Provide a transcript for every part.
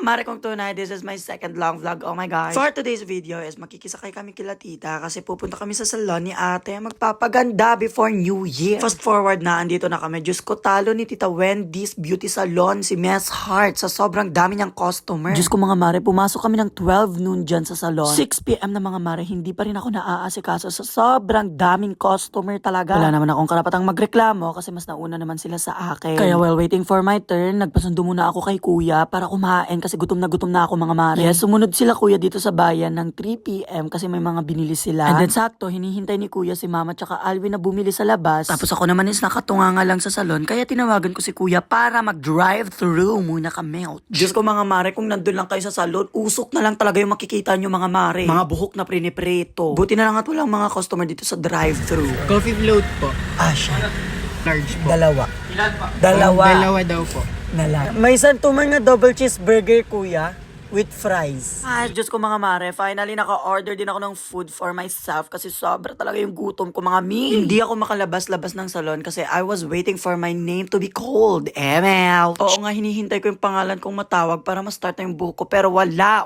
mare kong tunay, this is my second long vlog. Oh my God. For today's video is makikisakay kami kila tita kasi pupunta kami sa salon ni ate. Magpapaganda before New Year. Fast forward na, andito na kami. Diyos ko, talo ni Tita Wendy's Beauty Salon, si Miss Heart, sa sobrang dami niyang customer. Diyos ko mga mare, pumasok kami ng 12 noon dyan sa salon. 6 p.m. na mga mare, hindi pa rin ako naaasikaso sa sobrang daming customer talaga. Wala naman akong karapatang magreklamo kasi mas nauna naman sila sa akin. Kaya while waiting for my turn, nagpasundo muna ako kay kuya para kumain kasi gutom na ako mga mare. Yes, sumunod sila kuya dito sa bayan ng 3 p.m. kasi may mga binili sila. And then sakto, hinihintay ni kuya si mama tsaka Alvin na bumili sa labas. Tapos ako naman is nakatunganga lang sa salon kaya tinawagan ko si kuya para mag-drive-thru muna kami. Diyos ko mga mare, kung nandun lang kayo sa salon, usok na lang talaga yung makikita nyo mga mare. Mga buhok na prinipreto. Buti na lang at walang mga customer dito sa drive-thru. Coffee float po. Siya. Large po. Dalawa. Ilan pa? Dalawa. Dalawa daw po. May isang tuman nga double cheeseburger, kuya, with fries. Diyos ko mga mare, finally naka-order din ako ng food for myself kasi sobra talaga yung gutom ko mga mi. Hindi ako makalabas-labas ng salon kasi I was waiting for my name to be called. ML. Oo nga, hinihintay ko yung pangalan kong matawag para ma-start na yung buhok ko pero wala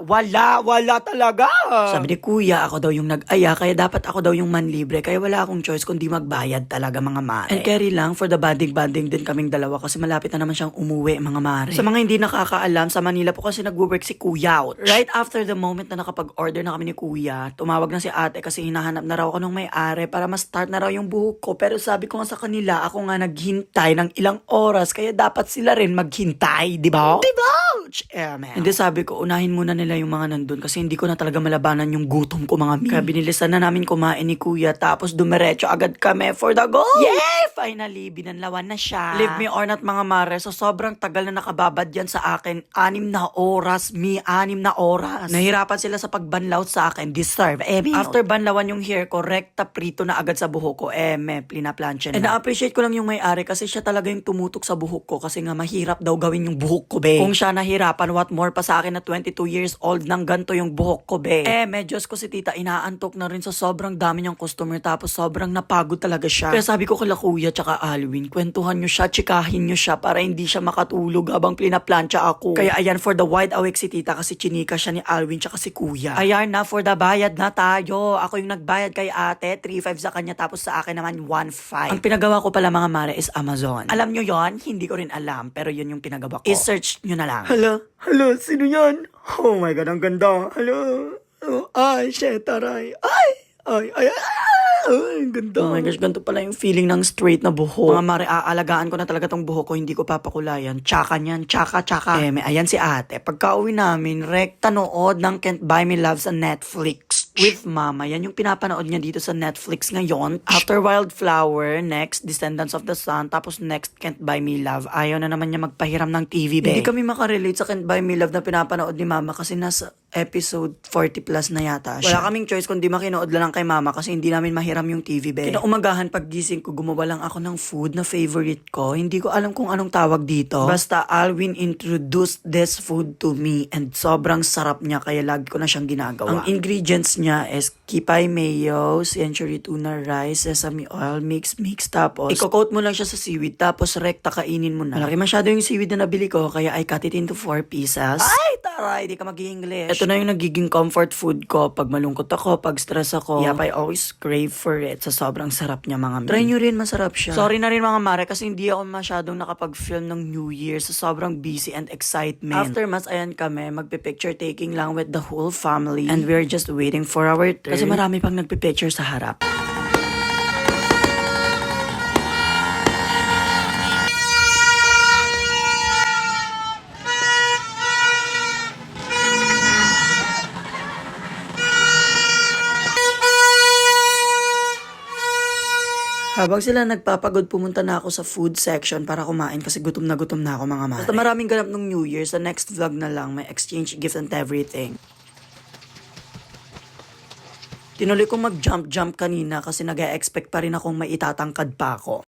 talaga. Sabi ni kuya, ako daw yung nag-aya kaya dapat ako daw yung manlibre kaya wala akong choice kundi magbayad talaga mga mare. And carry lang for the banding din kaming dalawa kasi malapit na naman siyang umuwi mga mare. Sa mga hindi nakakaalam, sa Manila po kasi nag-work si kuya. Right after the moment na nakapag-order na kami ni kuya, tumawag na si ate kasi hinahanap na raw ako ng may-ari para ma-start na raw yung buhok ko. Pero sabi ko nga sa kanila, ako nga naghintay ng ilang oras kaya dapat sila rin maghintay, di ba? Hindi, sabi ko, unahin muna nila yung mga nandun kasi hindi ko na talaga malabanan yung gutom ko mga mi. Kaya binilisan na namin kumain ni kuya tapos dumiretso agad kami for the goal. Yay! Finally, binanlawan na siya. Live me or not mga mare, so sobrang tagal na nakababad yan sa akin. 6 na oras, 6 na oras. Nahirapan sila sa pagbanlaw sa akin. Deserve. After banlawan yung hair ko, rekta prito na agad sa buhok ko. Plinaplansya na. And na-appreciate ko lang yung may-ari kasi siya talaga yung tumutok sa buhok ko kasi nga mahirap daw gawin yung buhok ko, be. Kung siya nahirapan, what more pa sa akin na 22 years old nang ganto yung buhok ko, be. Medyos ko si tita, inaantok na rin sa sobrang dami niyang customer tapos sobrang napagod talaga siya. Kaya sabi ko kala kuya tsaka Alvin, kwentuhan nyo siya, tsikahin nyo siya para hindi siya makatulog habang plinaplansya ako. Kaya ayan, for the wide awake si tita kasi chinika siya ni Alvin tsaka si kuya. Ayan na, for the bayad na tayo. Ako yung nagbayad kay ate, 3.5 sa kanya tapos sa akin naman 1.5. Ang pinagawa ko pala mga mare is Amazon. Alam nyo yon? Hindi ko rin alam pero yun yung pinagawa ko. I-search nyo na lang. Hala, sino yan? Oh my God, ang ganda. Hello. Shit, taray. Ang ganda. Oh my gosh, ganito pala yung feeling ng straight na buhok. Mga mare, aalagaan ko na talaga tong buhok ko, hindi ko papakulayan. Tsaka niyan, tsaka. Ayan si ate. Pagka uwi namin, rekta nood ng Can't Buy Me Love sa Netflix. With mama, yan yung pinapanood niya dito sa Netflix ngayon. After Wildflower, next Descendants of the Sun, tapos next Can't Buy Me Love. Ayaw na naman niya magpahiram ng TV, be. Hindi kami makarelate sa Can't Buy Me Love na pinapanood ni mama kasi nasa episode 40 plus na yata siya. Wala kaming choice kundi makinood lang kay mama kasi hindi namin mahiram yung TV, be. Kinaumagahan pag gising ko, gumawa lang ako ng food na favorite ko. Hindi ko alam kung anong tawag dito. Basta Alvin introduced this food to me and sobrang sarap niya kaya lagi ko na siyang ginagawa. Ang ingredients niya is kipay mayo, century tuna rice, sesame oil, mix, tapos i-coat mo lang siya sa seaweed, tapos rekta kainin mo na. Malaki masyado yung seaweed na nabili ko, kaya I cut it into 4 pieces. Ay, taray, di ka mag-English. Ito na yung nagiging comfort food ko pag malungkot ako, pag stress ako. Yep, I always crave for it sa sobrang sarap niya mga mi. Try nyo rin, masarap siya. Sorry na rin mga mare kasi hindi ako masyadong nakapag-film ng New Year sa sobrang busy and excitement. After mas ayan kami, magpe-picture taking lang with the whole family and we're just waiting for our turn. Kasi marami pang nagpe-picture sa harap. Habang sila nagpapagod, pumunta na ako sa food section para kumain kasi gutom na ako mga mare. Basta maraming ganap nung New Year, sa next vlog na lang, may exchange gift and everything. Tinuloy kong mag-jump kanina kasi nag-e-expect pa rin akong maitatangkad pa ako.